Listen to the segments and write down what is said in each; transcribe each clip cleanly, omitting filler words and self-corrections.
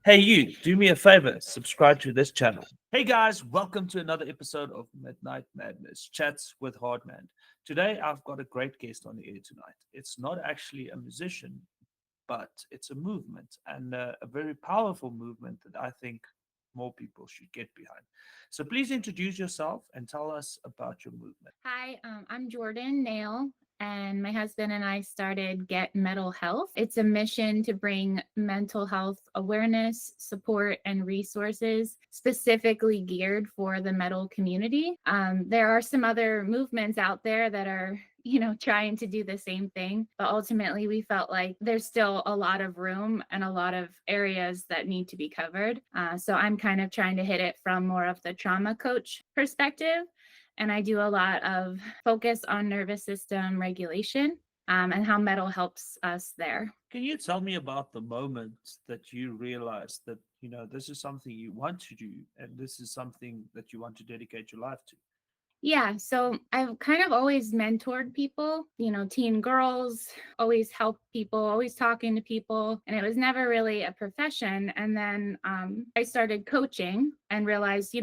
Hey, you, do me a favor, subscribe to this channel. Hey guys, welcome to another episode of Midnight Madness Chats with Hardman. Today, I've got a great guest on the air tonight. It's not actually a musician, but it's a movement and a very powerful movement that I think more people should get behind. So please introduce yourself and tell us about your movement. Hi, I'm Jordanne Nail, and my husband and I started Get Mental Health. It's a mission to bring mental health awareness, support, and resources specifically geared for the metal community. There are some other movements out there that are trying to do the same thing. But ultimately, we felt like there's still a lot of room and a lot of areas that need to be covered. So I'm kind of trying to hit it from more of the trauma coach perspective. And I do a lot of focus on nervous system regulation and how metal helps us there. Can you tell me about the moment that you realized that, this is something you want to do and this is something that you want to dedicate your life to? Yeah, so I've kind of always mentored people, teen girls, always helped people, always talking to people, and it was never really a profession. And then I started coaching and realized,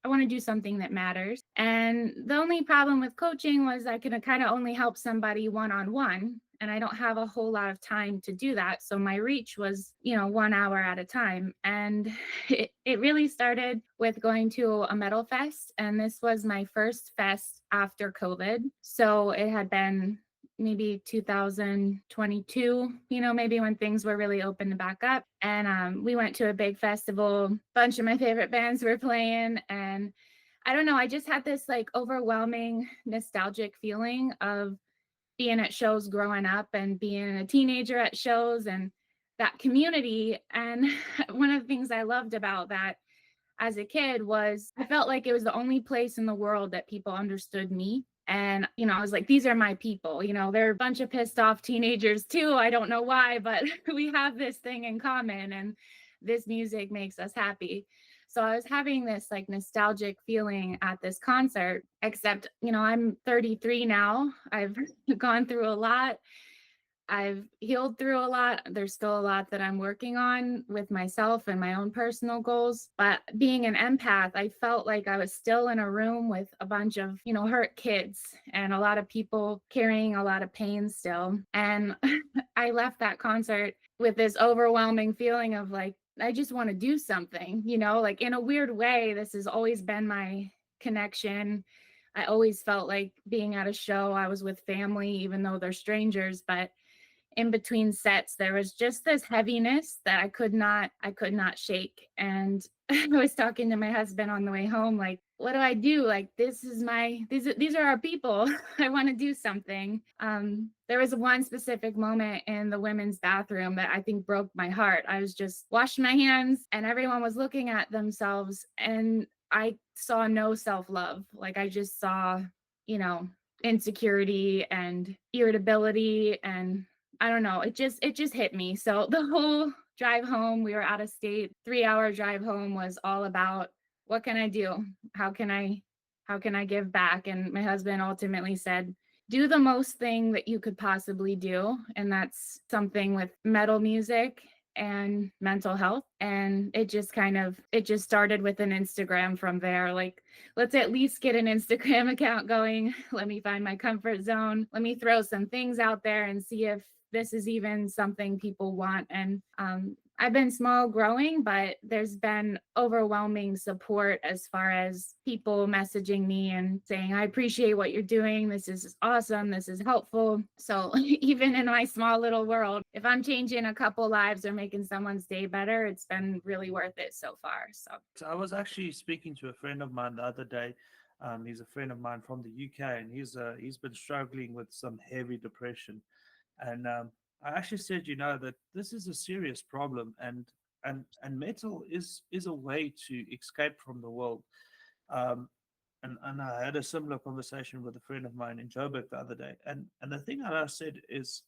I want to do something that matters. And the only problem with coaching was I can kind of only help somebody one on one. And I don't have a whole lot of time to do that. So my reach was, 1 hour at a time. And it really started with going to a metal fest. And this was my first fest after COVID. So it had been maybe 2022, maybe when things were really open to back up. And we went to a big festival, a bunch of my favorite bands were playing. And I don't know, I just had this like overwhelming nostalgic feeling of being at shows growing up and being a teenager at shows and that community. And one of the things I loved about that as a kid was I felt like it was the only place in the world that people understood me. And, I was like, these are my people, they're a bunch of pissed off teenagers too. I don't know why, but we have this thing in common and this music makes us happy. So I was having this like nostalgic feeling at this concert, except, I'm 33 now. I've gone through a lot. I've healed through a lot. There's still a lot that I'm working on with myself and my own personal goals. But being an empath, I felt like I was still in a room with a bunch of, hurt kids and a lot of people carrying a lot of pain still. And I left that concert with this overwhelming feeling of like, I just want to do something, like in a weird way. This has always been my connection. I always felt like being at a show, I was with family, even though they're strangers. But in between sets there was just this heaviness that I could not shake. And I was talking to my husband on the way home, like, what do I do? Like, these are our people. I want to do something. There was one specific moment in the women's bathroom that I think broke my heart. I was just washing my hands and everyone was looking at themselves and I saw no self-love. Like I just saw, insecurity and irritability, and I don't know, it just hit me. So the whole drive home, we were out of state, 3-hour drive home was all about what can I do? How can I give back? And my husband ultimately said, do the most thing that you could possibly do. And that's something with metal music and mental health. And it just started with an Instagram from there. Like, let's at least get an Instagram account going. Let me find my comfort zone. Let me throw some things out there and see if this is even something people want. And I've been small growing, but there's been overwhelming support as far as people messaging me and saying, I appreciate what you're doing. This is awesome. This is helpful. So even in my small little world, if I'm changing a couple lives or making someone's day better, it's been really worth it so far. So I was actually speaking to a friend of mine the other day. He's a friend of mine from the UK, and he's been struggling with some heavy depression. And I actually said, that this is a serious problem, and metal is a way to escape from the world. Um, and I had a similar conversation with a friend of mine in Joburg the other day, and the thing that I said is,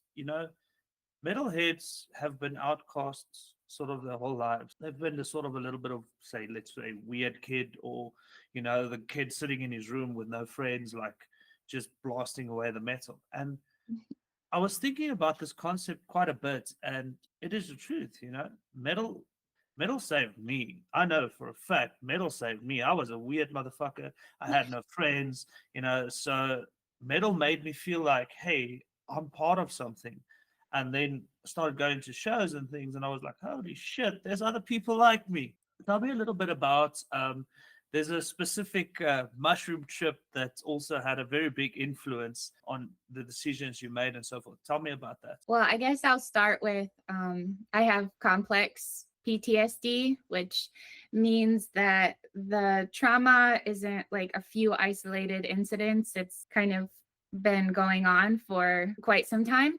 metalheads have been outcasts sort of their whole lives. They've been the sort of a little bit of, say, let's say, weird kid, or the kid sitting in his room with no friends, like just blasting away the metal. And I was thinking about this concept quite a bit, and it is the truth. Metal Metal saved me. I know for a fact metal saved me. I was a weird motherfucker. I had no friends, so metal made me feel like, hey, I'm part of something. And then started going to shows and things, and I was like, holy shit, there's other people like me. Tell me a little bit about. There's a specific mushroom trip that also had a very big influence on the decisions you made and so forth. Tell me about that. Well, I guess I'll start with I have complex PTSD, which means that the trauma isn't like a few isolated incidents. It's kind of been going on for quite some time.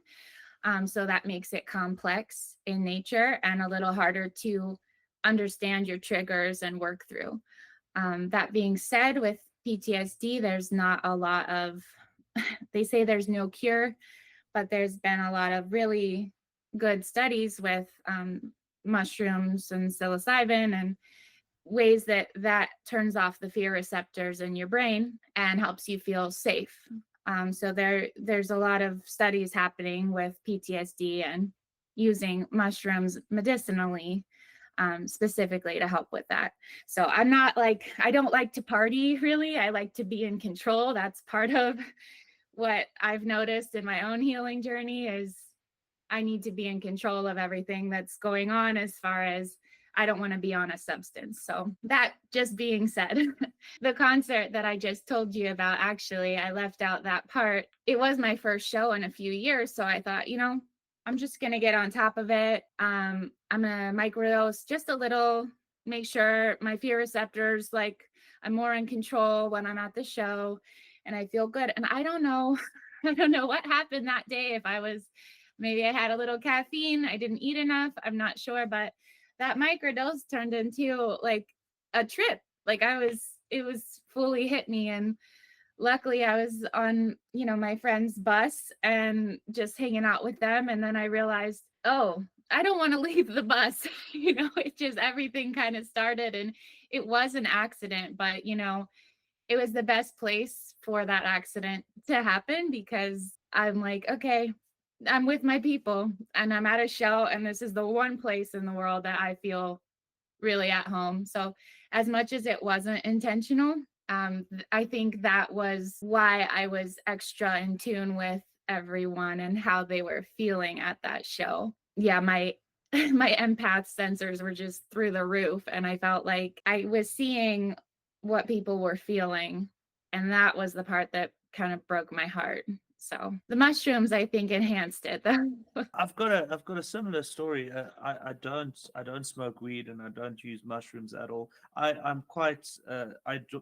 So that makes it complex in nature and a little harder to understand your triggers and work through. That being said, with PTSD, there's not a lot of, they say there's no cure, but there's been a lot of really good studies with mushrooms and psilocybin and ways that that turns off the fear receptors in your brain and helps you feel safe. So there's a lot of studies happening with PTSD and using mushrooms medicinally, specifically to help with that. So I'm not like, I don't like to party really. I like to be in control. That's part of what I've noticed in my own healing journey is I need to be in control of everything that's going on as far as I don't want to be on a substance. So that just being said, the concert that I just told you about, actually, I left out that part. It was my first show in a few years. So I thought, I'm just going to get on top of it. I'm going to microdose just a little, make sure my fear receptors, like I'm more in control when I'm at the show and I feel good. And I don't know, I don't know what happened that day. If maybe I had a little caffeine, I didn't eat enough, I'm not sure, but that microdose turned into like a trip. Like it was fully hit me. And luckily I was on, my friend's bus and just hanging out with them. And then I realized, oh, I don't want to leave the bus. It just, everything kind of started and it was an accident, but it was the best place for that accident to happen because I'm like, okay, I'm with my people and I'm at a show and this is the one place in the world that I feel really at home. So as much as it wasn't intentional, I think that was why I was extra in tune with everyone and how they were feeling at that show. Yeah, my my empath sensors were just through the roof and I felt like I was seeing what people were feeling, and that was the part that kind of broke my heart. So the mushrooms, I think, enhanced it though. I've got a similar story. I don't smoke weed and I don't use mushrooms at all. I'm quite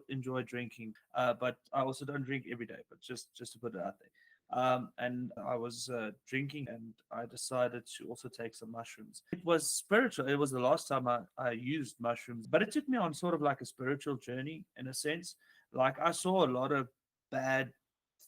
enjoy drinking, but I also don't drink every day. But just to put it out there. And I was drinking and I decided to also take some mushrooms. It was spiritual. It was the last time I used mushrooms, but it took me on sort of like a spiritual journey in a sense. Like I saw a lot of bad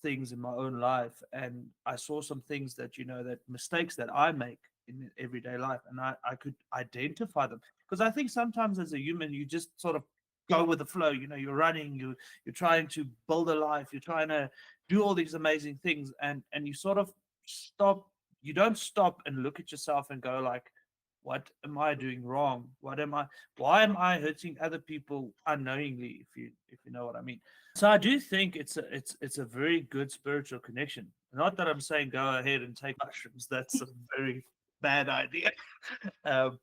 things in my own life, and I saw some things that that mistakes that I make in everyday life, and I could identify them, because I think sometimes as a human you just sort of go with the flow. You're running, you're trying to build a life, you're trying to do all these amazing things, and you sort of stop. You don't stop and look at yourself and go like, what am I doing wrong? Why am I hurting other people unknowingly, if you know what I mean? So I do think it's a very good spiritual connection. Not that I'm saying go ahead and take mushrooms. That's a very bad idea. um,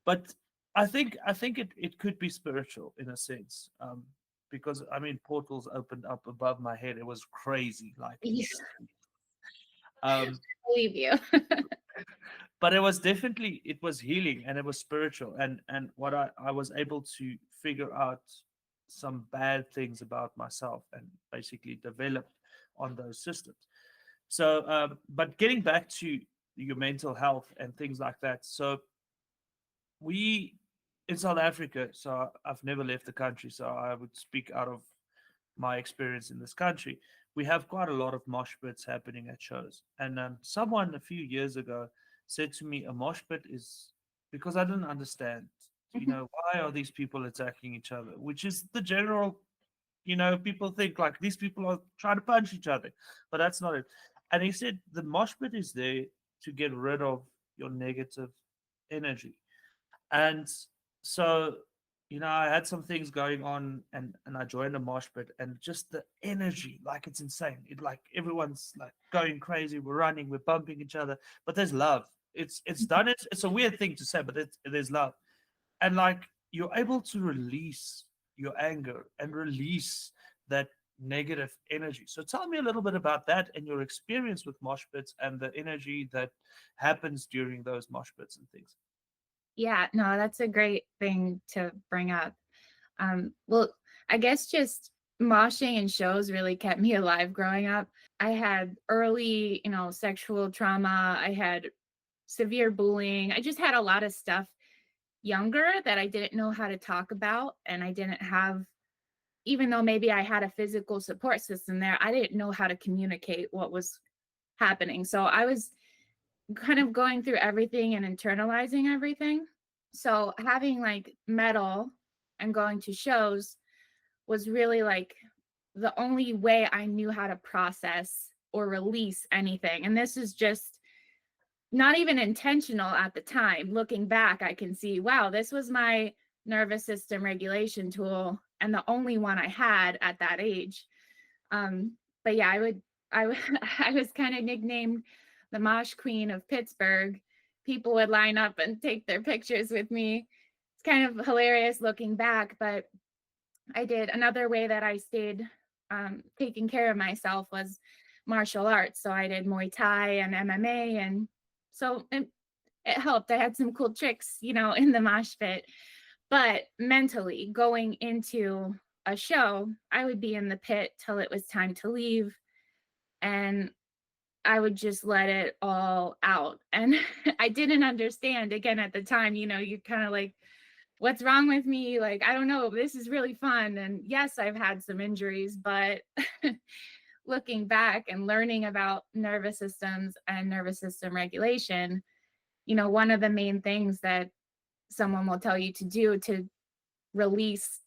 but I think it could be spiritual in a sense. Because I mean portals opened up above my head. It was crazy, like Yeah, insane. Um, I believe you. but it was healing and it was spiritual, and what I was able to figure out some bad things about myself and basically developed on those systems. So but getting back to your mental health and things like that, so we in South Africa, so I've never left the country, so I would speak out of my experience in this country. We have quite a lot of mosh pits happening at shows. And someone a few years ago said to me, a mosh pit is, because I didn't understand, why are these people attacking each other? Which is the general, people think like these people are trying to punch each other, but that's not it. And he said the mosh pit is there to get rid of your negative energy. And so, I had some things going on, and I joined a mosh pit, and just the energy, like it's insane. It like everyone's like going crazy. We're running, we're bumping each other, but there's love. It's done. It's a weird thing to say, but there's love, and like you're able to release your anger and release that negative energy. So tell me a little bit about that and your experience with mosh pits and the energy that happens during those mosh pits and things. Yeah, no, that's a great thing to bring up. Well, I guess just moshing and shows really kept me alive growing up. I had early, sexual trauma. I had severe bullying. I just had a lot of stuff younger that I didn't know how to talk about. And I didn't have, even though maybe I had a physical support system there, I didn't know how to communicate what was happening. So I was kind of going through everything and internalizing everything. So having like metal and going to shows was really like the only way I knew how to process or release anything. And this is just not even intentional at the time. Looking back, I can see, wow, this was my nervous system regulation tool and the only one I had at that age. But yeah, I was kind of nicknamed the Mosh Queen of Pittsburgh. People would line up and take their pictures with me. It's kind of hilarious looking back, but I did another way that I stayed taking care of myself was martial arts. So I did Muay Thai and MMA, and so it helped. I had some cool tricks, in the mosh pit. But mentally, going into a show, I would be in the pit till it was time to leave, and I would just let it all out. And I didn't understand again at the time, you're kind of like, what's wrong with me? Like, I don't know, this is really fun. And yes, I've had some injuries, but looking back and learning about nervous systems and nervous system regulation, one of the main things that someone will tell you to do to release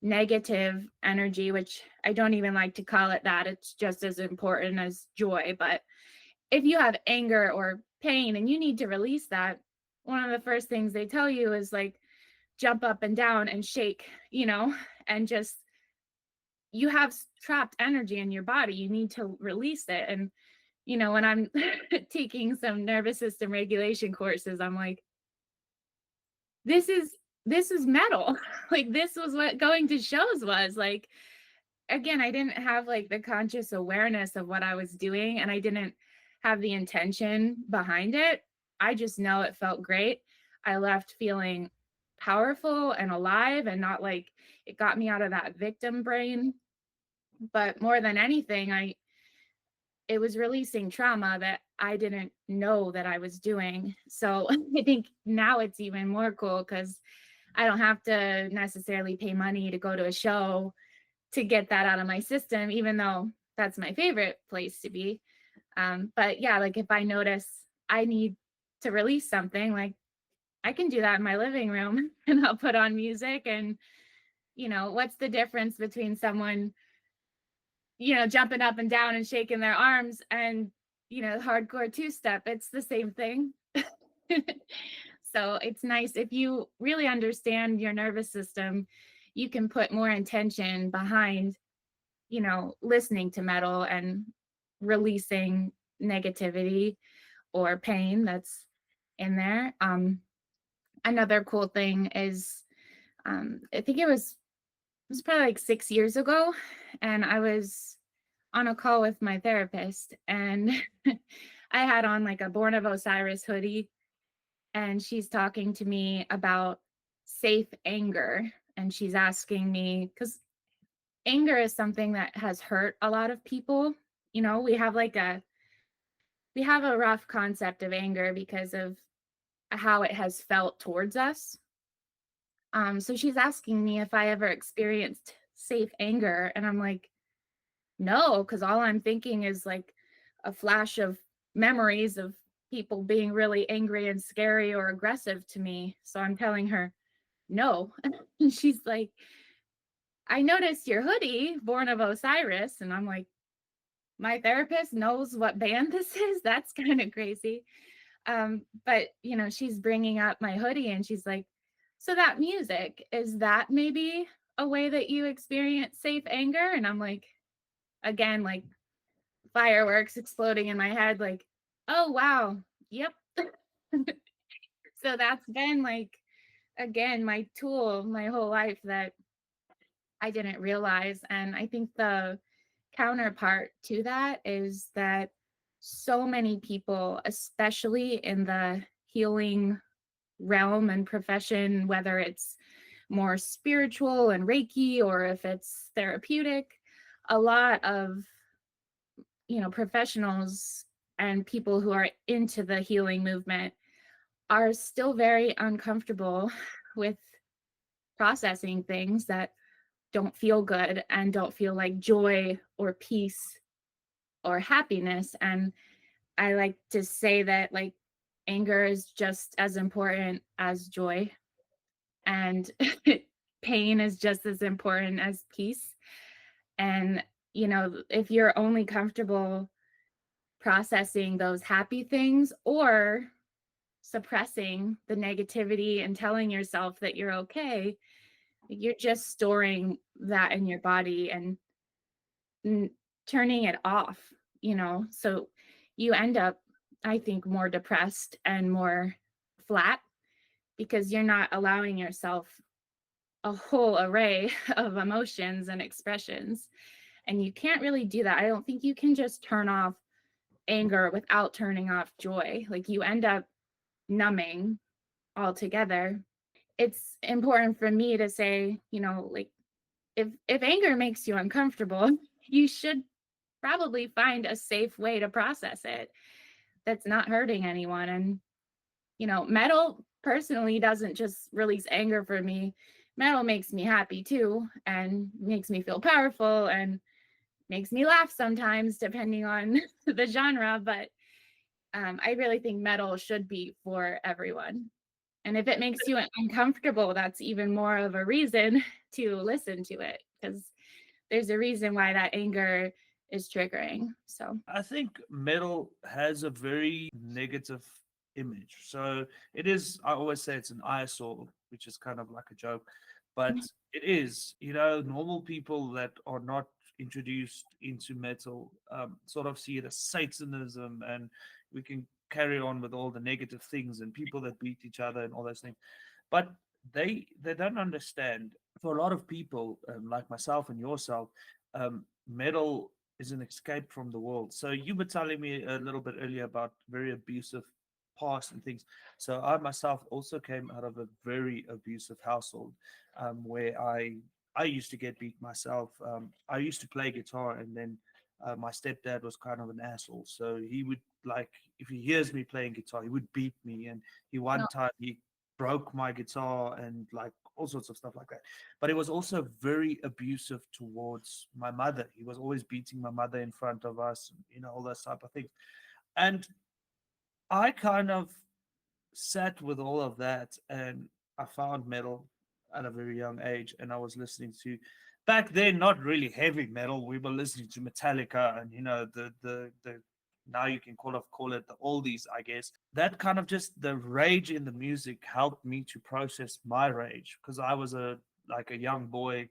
negative energy, which I don't even like to call it that, it's just as important as joy. But if you have anger or pain and you need to release that, one of the first things they tell you is like, jump up and down and shake, and just, you have trapped energy in your body. You need to release it. And, when I'm taking some nervous system regulation courses, I'm like, this is metal. Like, this was what going to shows was like. Again, I didn't have like the conscious awareness of what I was doing, and I didn't have the intention behind it. I just know it felt great. I left feeling powerful and alive, and not like, it got me out of that victim brain. But more than anything, it was releasing trauma that I didn't know that I was doing. So I think now it's even more cool because I don't have to necessarily pay money to go to a show to get that out of my system, even though that's my favorite place to be. But yeah, like if I notice I need to release something, like I can do that in my living room and I'll put on music. And, what's the difference between someone, jumping up and down and shaking their arms and, hardcore two-step? It's the same thing. So it's nice if you really understand your nervous system, you can put more intention behind, listening to metal and releasing negativity or pain that's in there. Another cool thing is, I think it was probably like 6 years ago, and I was on a call with my therapist, and I had on like a Born of Osiris hoodie, and she's talking to me about safe anger. And she's asking me, because anger is something that has hurt a lot of people. We have we have a rough concept of anger because of how it has felt towards us. So she's asking me if I ever experienced safe anger, and I'm like, no, because all I'm thinking is like a flash of memories of people being really angry and scary or aggressive to me. So I'm telling her no. And she's like, I noticed your hoodie, Born of Osiris. And I'm like, my therapist knows what band this is? That's kind of crazy. But she's bringing up my hoodie, and she's like, so that music, is that maybe a way that you experience safe anger? And I'm like, again, like fireworks exploding in my head, like, oh, wow. Yep. So that's been like, again, my tool my whole life that I didn't realize. And I think the counterpart to that is that so many people, especially in the healing realm and profession, whether it's more spiritual and Reiki or if it's therapeutic, a lot of, professionals and people who are into the healing movement are still very uncomfortable with processing things that don't feel good and don't feel like joy or peace or happiness. And I like to say that like anger is just as important as joy, and pain is just as important as peace. And, if you're only comfortable processing those happy things or suppressing the negativity and telling yourself that you're okay, you're just storing that in your body and turning it off, so you end up, I think, more depressed and more flat because you're not allowing yourself a whole array of emotions and expressions. And you can't really do that. I don't think you can just turn off anger without turning off joy. Like you end up numbing altogether. It's important for me to say, like if anger makes you uncomfortable, you should probably find a safe way to process it that's not hurting anyone. And, metal personally doesn't just release anger for me. Metal makes me happy too, and makes me feel powerful and makes me laugh sometimes, depending on the genre. But I really think metal should be for everyone. And if it makes you uncomfortable, that's even more of a reason to listen to it, because there's a reason why that anger is triggering. So I think metal has a very negative image. So it is, I always say it's an eyesore, which is kind of like a joke, but it is, normal people that are not introduced into metal sort of see it as Satanism, and we can carry on with all the negative things and people that beat each other and all those things. But they don't understand. For a lot of people, like myself and yourself, metal is an escape from the world. So you were telling me a little bit earlier about very abusive past and things. So I myself also came out of a very abusive household, where I used to get beat myself. I used to play guitar, and then my stepdad was kind of an asshole. So he would, like, if he hears me playing guitar, he would beat me. And one no, time he broke my guitar and like all sorts of stuff like that. But he was also very abusive towards my mother. He was always beating my mother in front of us, all those type of things. And I kind of sat with all of that, and I found metal at a very young age. And I was listening to, back then, not really heavy metal. We were listening to Metallica and, the now you can call it the oldies, I guess. That kind of, just the rage in the music helped me to process my rage, because I was a young boy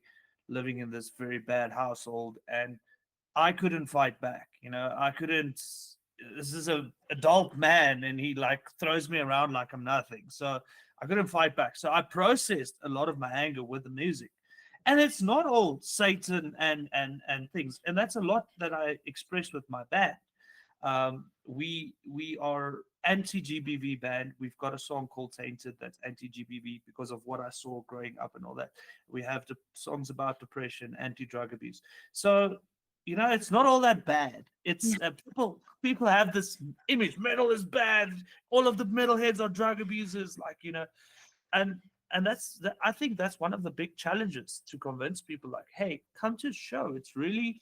living in this very bad household, and I couldn't fight back. I couldn't. This is a adult man, and he like throws me around like I'm nothing. So I couldn't fight back. So I processed a lot of my anger with the music, and it's not all Satan and things. And that's a lot that I express with my band. We are anti-GBV band. We've got a song called Tainted that's anti-GBV because of what I saw growing up and all that. We have the songs about depression, anti-drug abuse. So it's not all that bad. It's people have this image: metal is bad. All of the metalheads are drug abusers, and I think that's one of the big challenges, to convince people, like, hey, come to the show. It's really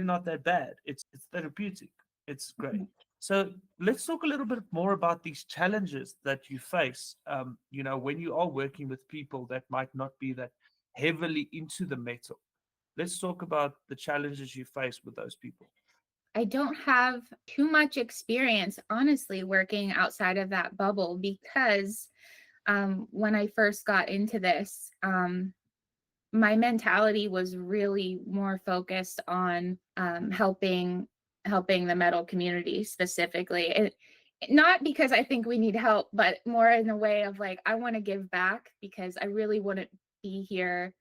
not that bad. It's therapeutic. It's great. So let's talk a little bit more about these challenges that you face. When you are working with people that might not be that heavily into the metal. Let's talk about the challenges you face with those people. I don't have too much experience, honestly, working outside of that bubble because When I first got into this, my mentality was really more focused on helping the metal community specifically. Not because I think we need help, but more in a way of like, I want to give back because I really wouldn't be here.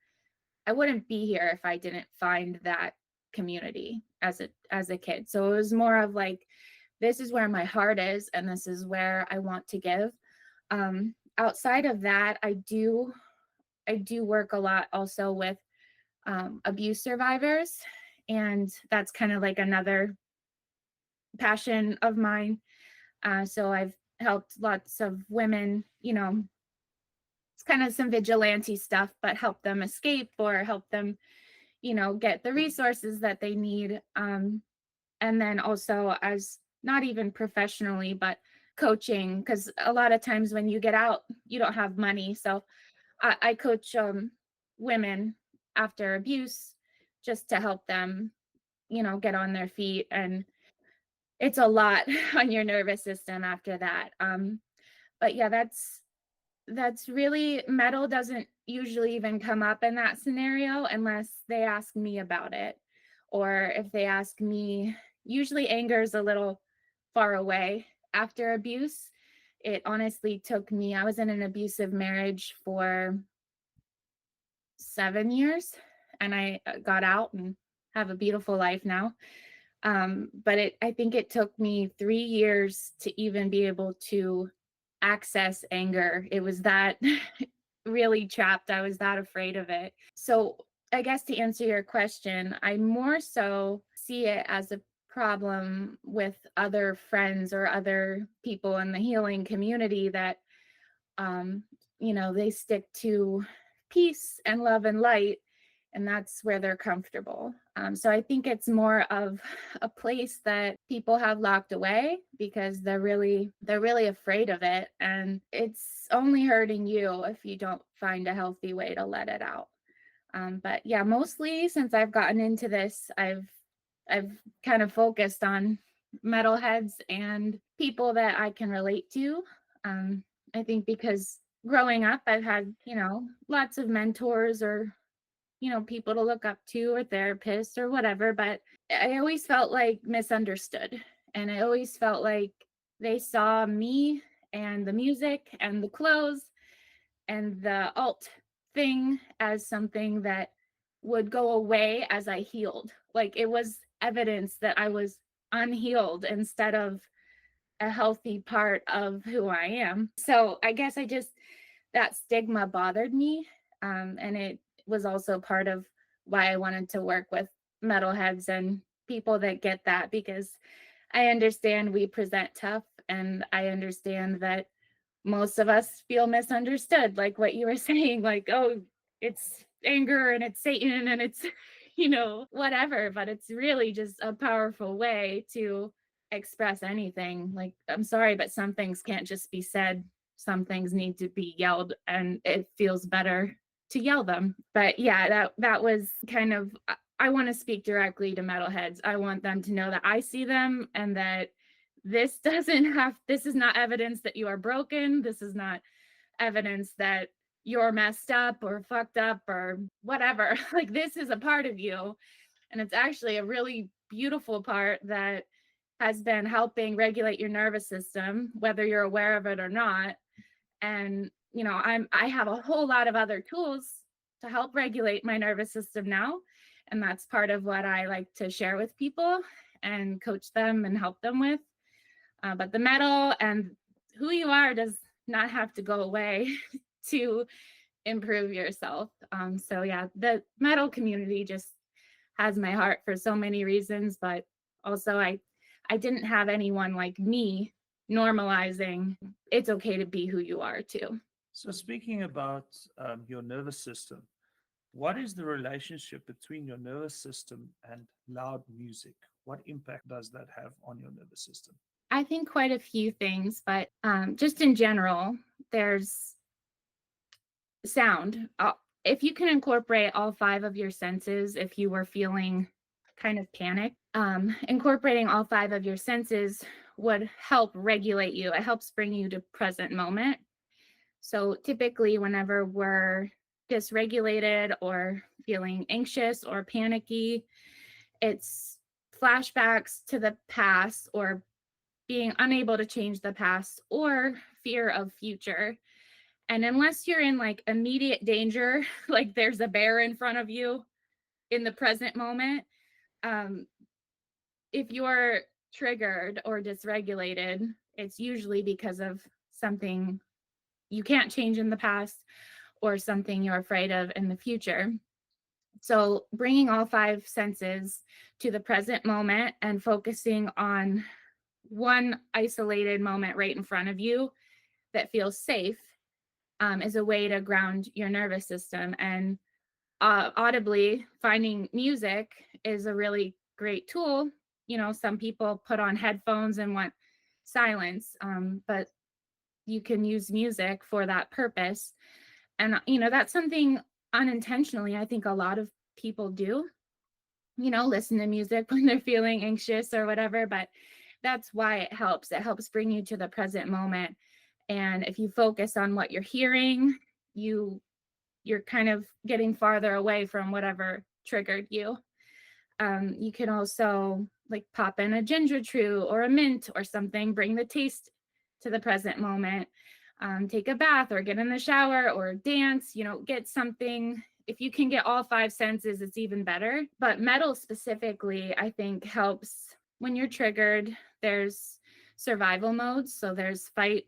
I wouldn't be here if I didn't find that community as a kid. So it was more of like, this is where my heart is, and this is where I want to give. Outside of that, I do work a lot also with abuse survivors, and that's kind of like another passion of mine. So I've helped lots of women, it's kind of some vigilante stuff, but help them escape or help them, get the resources that they need. And then also, as not even professionally, but coaching, because a lot of times when you get out, you don't have money. So I coach women after abuse just to help them, get on their feet. And it's a lot on your nervous system after that. But yeah, that's really, metal doesn't usually even come up in that scenario unless they ask me about it. Or if they ask me, usually anger is a little far away after abuse. It honestly took me, I was in an abusive marriage for 7 years, and I got out and have a beautiful life now. But I think it took me 3 years to even be able to access anger. It was that really trapped. I was that afraid of it. So I guess to answer your question, I more so see it as a problem with other friends or other people in the healing community that they stick to peace and love and light, and that's where they're comfortable. So I think it's more of a place that people have locked away because they're really afraid of it, and it's only hurting you if you don't find a healthy way to let it out. But yeah, mostly since I've gotten into this, I've kind of focused on metalheads and people that I can relate to. I think because growing up, I've had, lots of mentors or, people to look up to or therapists or whatever, but I always felt like misunderstood. And I always felt like they saw me and the music and the clothes and the alt thing as something that would go away as I healed. Like it was evidence that I was unhealed instead of a healthy part of who I am. So I guess that stigma bothered me. And it was also part of why I wanted to work with metalheads and people that get that, because I understand we present tough, and I understand that most of us feel misunderstood, like what you were saying, like, oh, it's anger and it's Satan and it's, whatever, but it's really just a powerful way to express anything. Like, I'm sorry, but some things can't just be said. Some things need to be yelled, and it feels better to yell them. But yeah, that was kind of, I want to speak directly to metalheads. I want them to know that I see them and that this is not evidence that you are broken. This is not evidence that you're messed up or fucked up or whatever. Like, this is a part of you. And it's actually a really beautiful part that has been helping regulate your nervous system, whether you're aware of it or not. And, I have a whole lot of other tools to help regulate my nervous system now. And that's part of what I like to share with people and coach them and help them with. But the metal and who you are does not have to go away to improve yourself. So yeah, the metal community just has my heart for so many reasons, but also I didn't have anyone like me normalizing it's okay to be who you are too. So, speaking about your nervous system, what is the relationship between your nervous system and loud music? What impact does that have on your nervous system? I think quite a few things, but just in general, there's sound. If you can incorporate all 5 of your senses, if you were feeling kind of panic, incorporating all 5 of your senses would help regulate you. It helps bring you to present moment. So typically, whenever we're dysregulated or feeling anxious or panicky, it's flashbacks to the past or being unable to change the past or fear of future. And unless you're in like immediate danger, like there's a bear in front of you in the present moment, um, if you're triggered or dysregulated, it's usually because of something you can't change in the past or something you're afraid of in the future. So, bringing all five senses to the present moment and focusing on one isolated moment right in front of you that feels safe is a way to ground your nervous system. And audibly, finding music is a really great tool. You know, some people put on headphones and want silence, but you can use music for that purpose. And, you know, that's something unintentionally, I think a lot of people do, you know, listen to music when they're feeling anxious or whatever, but that's why it helps. It helps bring you to the present moment. And if you focus on what you're hearing, you're kind of getting farther away from whatever triggered you. You can also like pop in a ginger chew or a mint or something, bring the taste to the present moment. Take a bath or get in the shower or dance, you know, get something. If you can get all five senses, it's even better. But metal specifically, I think helps when you're triggered. There's survival modes. So there's fight,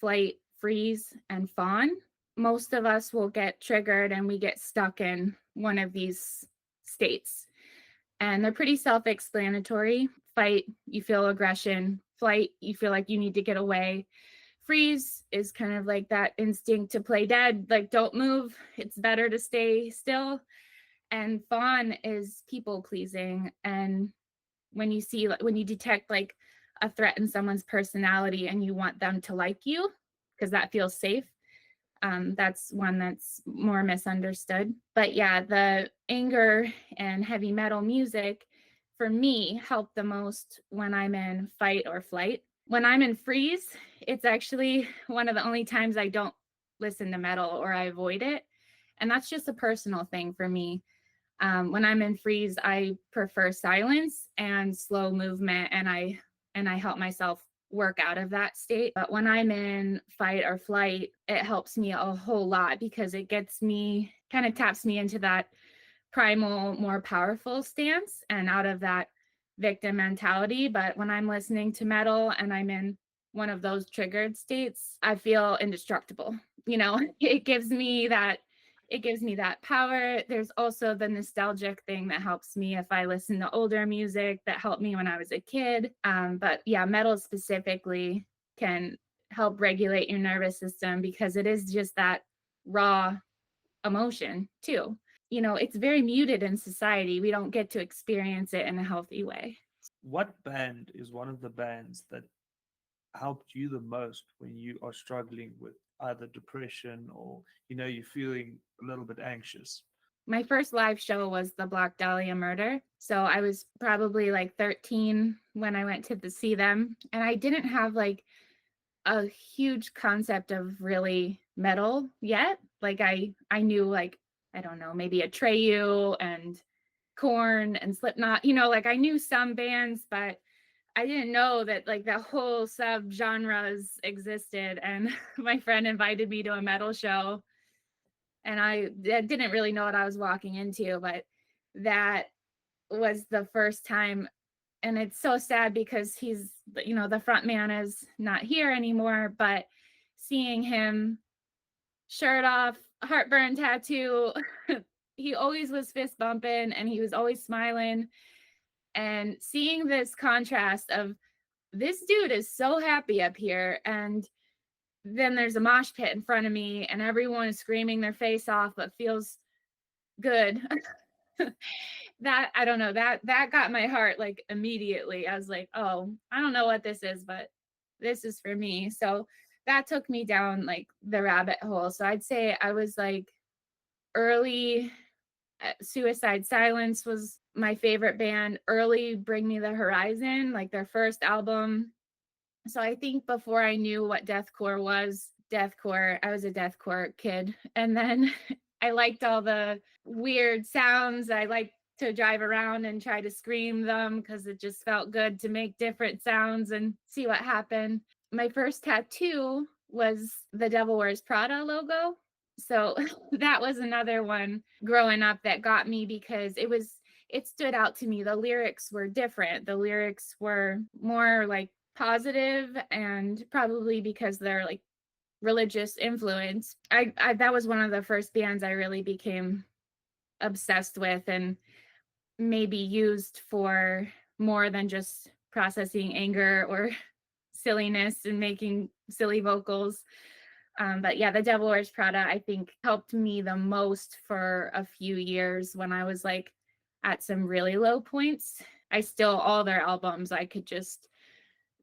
flight, freeze, and fawn. Most of us will get triggered and we get stuck in one of these states. And they're pretty self-explanatory. Fight, you feel aggression. Flight, you feel like you need to get away. Freeze is kind of like that instinct to play dead, like don't move, it's better to stay still. And fawn is people pleasing. And when you detect like a threat in someone's personality and you want them to like you because that feels safe, that's one that's more misunderstood. But yeah, the anger and heavy metal music for me help the most when I'm in fight or flight. When I'm in freeze, it's actually one of the only times I don't listen to metal or I avoid it. And that's just a personal thing for me. When I'm in freeze, I prefer silence and slow movement, and I help myself work out of that state. But when I'm in fight or flight, it helps me a whole lot because it gets me, kind of taps me into that primal, more powerful stance and out of that victim mentality. But when I'm listening to metal and I'm in one of those triggered states, I feel indestructible. You know, it gives me that power. There's also the nostalgic thing that helps me if I listen to older music that helped me when I was a kid. But yeah, metal specifically can help regulate your nervous system because it is just that raw emotion too. You know, it's very muted in society. We don't get to experience it in a healthy way. What band is one of the bands that helped you the most when you are struggling with either depression or you're feeling a little bit anxious? My first live show was the Black Dahlia Murder. So I was probably like 13 when I went to see them. And I didn't have like a huge concept of really metal yet. Like I knew like, I don't know, maybe Atreyu and Korn and Slipknot, you know, like I knew some bands, but I didn't know that like the whole sub genres existed. And my friend invited me to a metal show and I didn't really know what I was walking into, but that was the first time. And it's so sad because he's, you know, the front man is not here anymore, but seeing him shirt off, heartburn tattoo, he always was fist bumping and he was always smiling. And seeing this contrast of this dude is so happy up here, and then there's a mosh pit in front of me and everyone is screaming their face off but feels good. That, I don't know, that got my heart like immediately. I was like, oh, I don't know what this is, but this is for me. So that took me down like the rabbit hole. So I'd say I was like early Suicide Silence was my favorite band. Early Bring Me the Horizon, like their first album. So I think before I knew what deathcore was, deathcore. I was a deathcore kid. And then I liked all the weird sounds. I liked to drive around and try to scream them because it just felt good to make different sounds and see what happened. My first tattoo was the Devil Wears Prada logo. So that was another one growing up that got me because it stood out to me. The lyrics were different. The lyrics were more like positive, and probably because they're like religious influence. I that was one of the first bands I really became obsessed with and maybe used for more than just processing anger or silliness and making silly vocals. But yeah, the Devil Wears Prada, I think, helped me the most for a few years when I was like at some really low points. I still, all their albums, I could just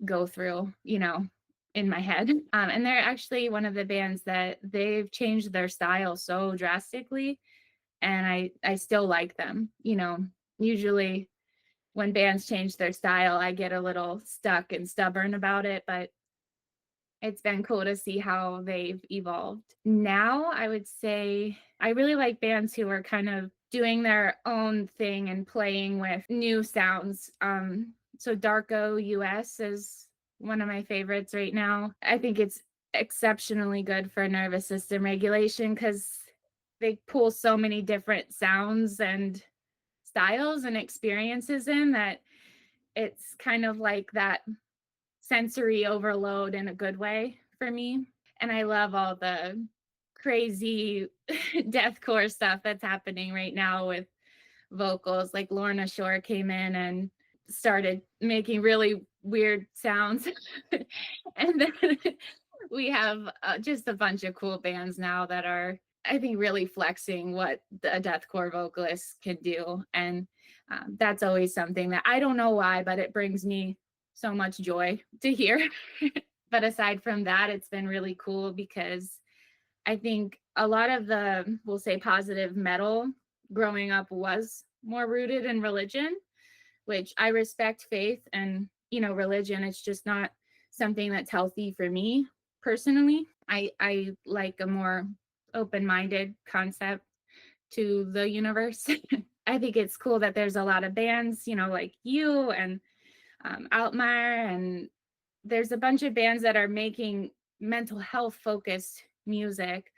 go through, in my head. And they're actually one of the bands that they've changed their style so drastically. And I still like them. Usually when bands change their style, I get a little stuck and stubborn about it, but it's been cool to see how they've evolved. Now, I would say I really like bands who are kind of doing their own thing and playing with new sounds. So Darko US is one of my favorites right now. I think it's exceptionally good for nervous system regulation because they pull so many different sounds and styles and experiences in that it's kind of like that sensory overload in a good way for me. And I love all the crazy deathcore stuff that's happening right now with vocals. Like Lorna Shore came in and started making really weird sounds. And then we have just a bunch of cool bands now that are, I think, really flexing what a deathcore vocalist can do. And that's always something that I don't know why, but it brings me so much joy to hear. But aside from that, it's been really cool because I think a lot of the, we'll say, positive metal growing up was more rooted in religion, which I respect faith and, religion. It's just not something that's healthy for me personally. I like a more open-minded concept to the universe. I think it's cool that there's a lot of bands, like you and Altmaier, and there's a bunch of bands that are making mental health focused music.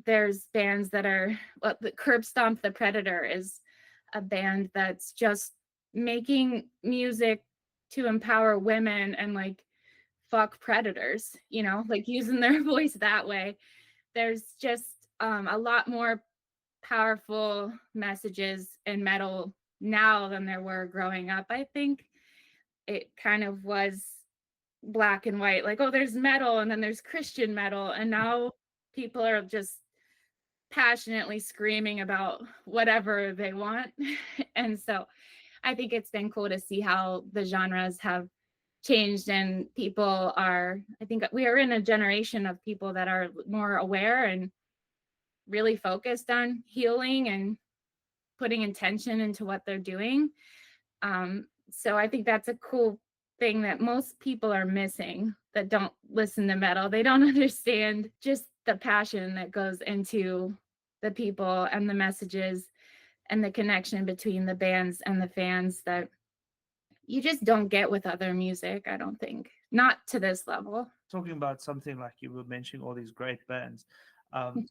There's bands that are, the Curb Stomp the Predator is a band that's just making music to empower women and like fuck predators, like using their voice that way. There's just a lot more powerful messages in metal now than there were growing up. I think it kind of was black and white, like, oh, there's metal and then there's Christian metal, and now people are just passionately screaming about whatever they want. And so I think it's been cool to see how the genres have changed, and people are, I think we are in a generation of people that are more aware and really focused on healing and putting intention into what they're doing. So I think that's a cool thing that most people are missing that don't listen to metal. They don't understand just the passion that goes into the people and the messages and the connection between the bands and the fans that you just don't get with other music, I don't think. Not to this level. Talking about something like you were mentioning all these great bands.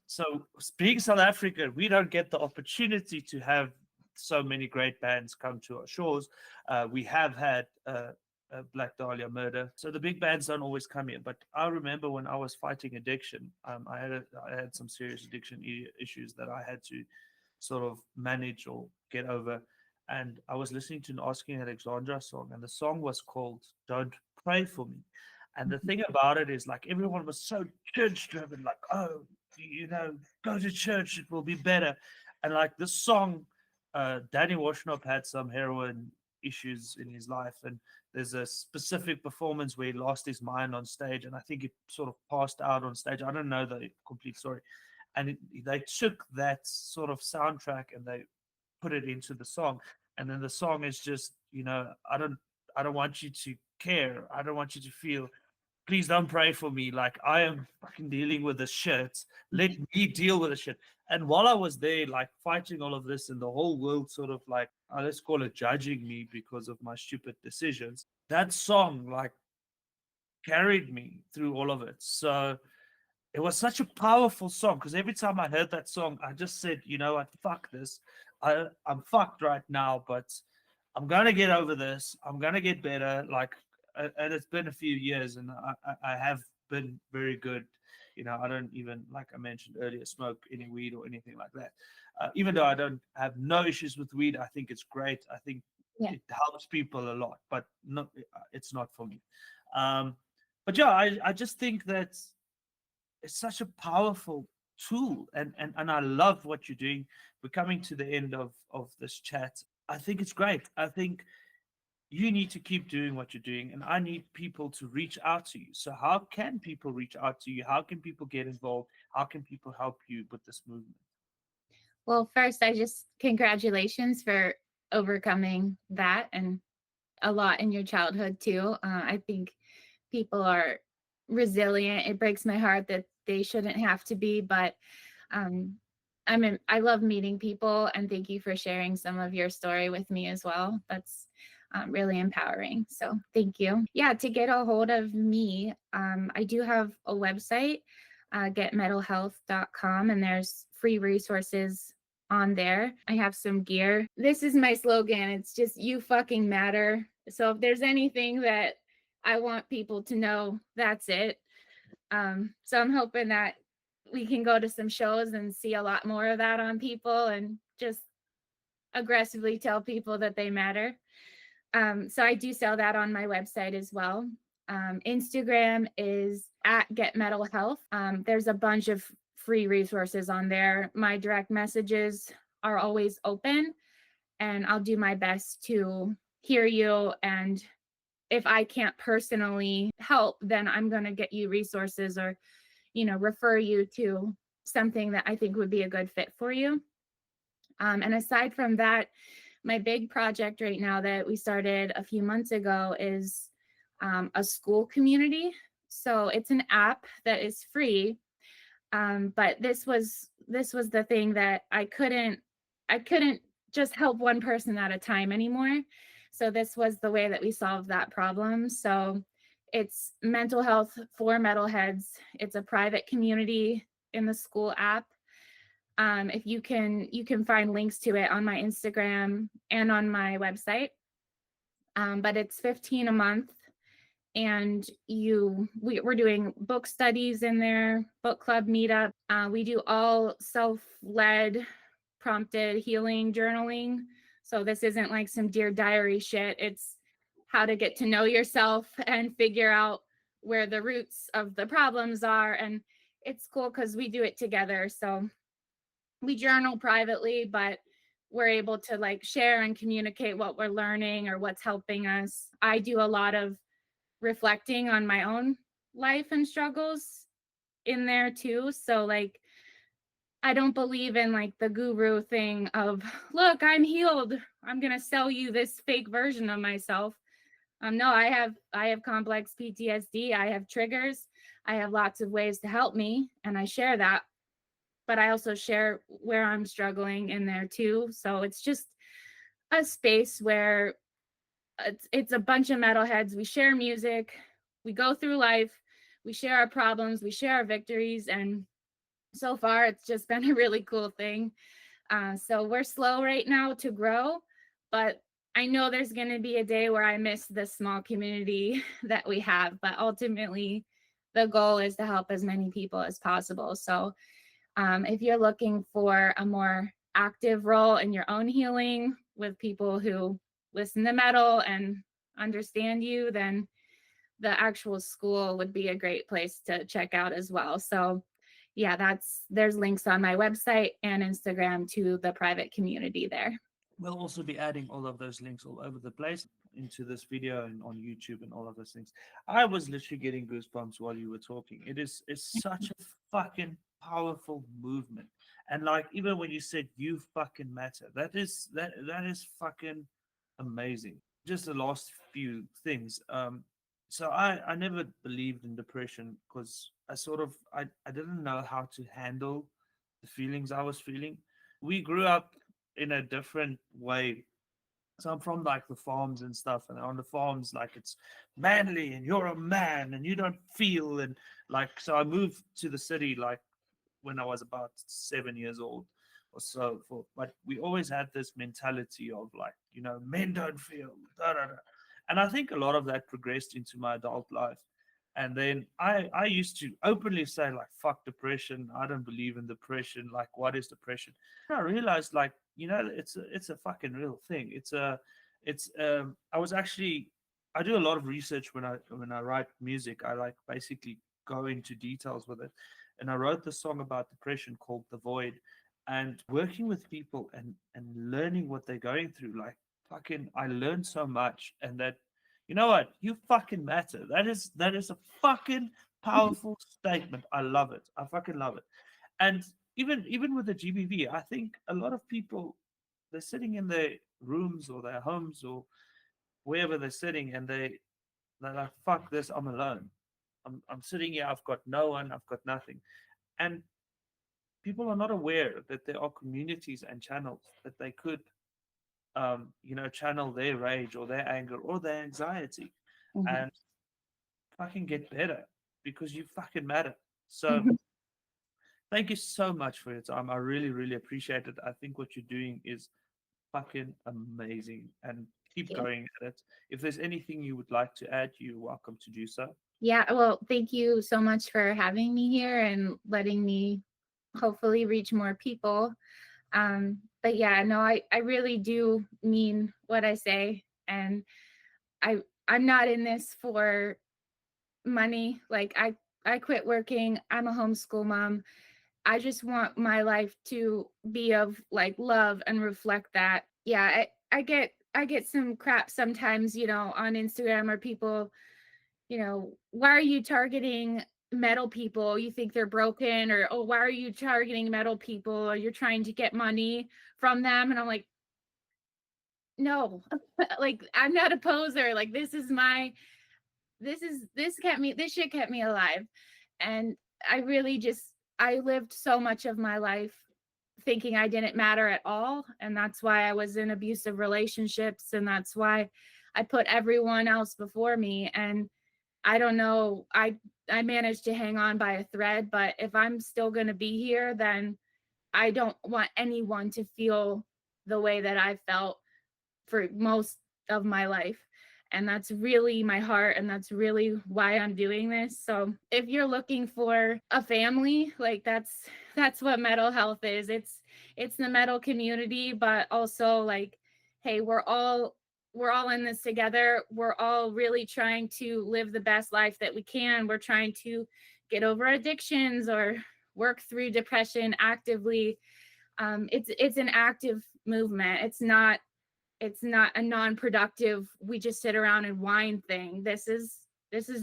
So being South African, we don't get the opportunity to have so many great bands come to our shores. We have had Black Dahlia Murder, so the big bands don't always come here. But I remember when I was fighting addiction, I had some serious addiction issues that I had to sort of manage or get over. And I was listening to an Asking Alexandra song, and the song was called "Don't Pray for Me." And the thing about it is, like, everyone was so church driven, like, oh, go to church, it will be better. And like this song, Danny Washnop had some heroin issues in his life, and there's a specific performance where he lost his mind on stage, and I think he sort of passed out on stage. I don't know the complete story. And they took that sort of soundtrack and they put it into the song. And then the song is just, I don't want you to care. I don't want you to feel. please don't pray for me. Like I am fucking dealing with this shit. Let me deal with the shit. And while I was there, like fighting all of this, and the whole world sort of like, let's call it judging me because of my stupid decisions, that song like carried me through all of it. So it was such a powerful song because every time I heard that song, I just said, you know what, fuck this. I'm fucked right now, but I'm gonna get over this. I'm gonna get better. Like, and it's been a few years, and I have been very good. You know, I don't even, like I mentioned earlier, smoke any weed or anything like that. Even though I don't have no issues with weed, I think it's great. I think Yeah. it helps people a lot, but not, it's not for me. Um, but yeah, I just think that it's such a powerful tool, and I love what you're doing. We're coming to the end of this chat. I think it's great. I think you need to keep doing what you're doing, and I need people to reach out to you. So how can people reach out to you? How can people get involved? How can people help you with this movement? Well, first, I just congratulations for overcoming that and a lot in your childhood too. I think people are resilient. It breaks my heart that they shouldn't have to be, but um, I love meeting people, and thank you for sharing some of your story with me as well. That's really empowering. So thank you. Yeah, to get a hold of me, I do have a website, getmetalhealth.com, and there's free resources on there. I have some gear. This is my slogan. It's just you fucking matter. So if there's anything that I want people to know, that's it. So I'm hoping that we can go to some shows and see a lot more of that on people and just aggressively tell people that they matter. So I do sell that on my website as well. Instagram is at Get Metal Health. There's a bunch of free resources on there. My direct messages are always open, and I'll do my best to hear you. And if I can't personally help, then I'm going to get you resources or, refer you to something that I think would be a good fit for you. And aside from that, my big project right now that we started a few months ago is a school community. So it's an app that is free, but this was the thing that I couldn't just help one person at a time anymore. So this was the way that we solved that problem. So it's mental health for metalheads. It's a private community in the school app. If you can find links to it on my Instagram and on my website. But it's 15 a month, and we're doing book studies in there, book club meetup. We do all self-led prompted healing journaling. So this isn't like some Dear Diary shit. It's how to get to know yourself and figure out where the roots of the problems are. And it's cool because we do it together. So we journal privately, but we're able to like share and communicate what we're learning or what's helping us. I do a lot of reflecting on my own life and struggles in there too. So like I don't believe in like the guru thing of, look, I'm healed, I'm going to sell you this fake version of myself. No, I have complex PTSD. I have triggers. I have lots of ways to help me, and I share that, but I also share where I'm struggling in there too. So it's just a space where it's a bunch of metalheads. We share music, we go through life, we share our problems, we share our victories, and so far it's just been a really cool thing. So we're slow right now to grow, but I know there's going to be a day where I miss the small community that we have, but ultimately the goal is to help as many people as possible. So if you're looking for a more active role in your own healing with people who listen to metal and understand you, then the actual school would be a great place to check out as well. So yeah, there's links on my website and Instagram to the private community there. We'll also be adding all of those links all over the place into this video and on YouTube and all of those things. I was literally getting goosebumps while you were talking. It's such a fucking powerful movement. And like even when you said you fucking matter, that is fucking amazing. Just the last few things. So I never believed in depression because I didn't know how to handle the feelings I was feeling. We grew up in a different way. So I'm from like the farms and stuff, and on the farms, like it's manly and you're a man and you don't feel, and like so I moved to the city like when I was about 7 years old or so. But we always had this mentality of like, men don't feel, da, da, da. And I think a lot of that progressed into my adult life. And then I used to openly say like, fuck depression. I don't believe in depression. Like, what is depression? And I realized like, it's a fucking real thing. I was actually, I do a lot of research when I write music. I like basically go into details with it, and I wrote the song about depression called The Void. And working with people and learning what they're going through, like fucking I learned so much. And that, you know what, you fucking matter. That is a fucking powerful statement. I love it. I fucking love it. And even with the GBV, I think a lot of people, they're sitting in their rooms or their homes or wherever they're sitting, and they're like, fuck this, I'm alone. I'm sitting here, I've got no one, I've got nothing. And people are not aware that there are communities and channels that they could, channel their rage or their anger or their anxiety Mhm. and fucking get better because you fucking matter. So Mhm. thank you so much for your time. I really, really appreciate it. I think what you're doing is fucking amazing, and keep Thank you. going at it. If there's anything you would like to add, you're welcome to do so. Yeah, well, thank you so much for having me here and letting me hopefully reach more people. But yeah, no, I really do mean what I say. And I'm not in this for money. Like I quit working. I'm a homeschool mom. I just want my life to be of like love and reflect that. Yeah, I get some crap sometimes, on Instagram, or people, why are you targeting metal people? You think they're broken? Or, oh, why are you targeting metal people? Or you're trying to get money from them? And I'm like, no, like I'm not a poser. Like this shit kept me alive. And I really just, I lived so much of my life thinking I didn't matter at all. And that's why I was in abusive relationships. And that's why I put everyone else before me. And I don't know, I managed to hang on by a thread, but if I'm still going to be here, then I don't want anyone to feel the way that I felt for most of my life. And that's really my heart, and that's really why I'm doing this. So if you're looking for a family, like that's what mental health is. It's the metal community, but also like, hey, we're all in this together. We're all really trying to live the best life that we can. We're trying to get over addictions or work through depression actively. It's an active movement. It's not a non-productive, we just sit around and whine thing. This is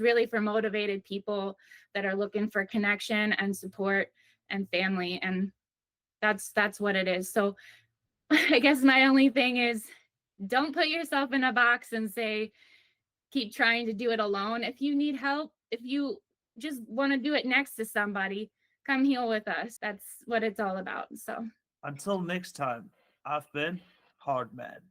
really for motivated people that are looking for connection and support and family. And that's what it is. So I guess my only thing is, don't put yourself in a box and say keep trying to do it alone. If you need help, if you just want to do it next to somebody, come heal with us. That's what it's all about. So Until next time, I've been Hardman.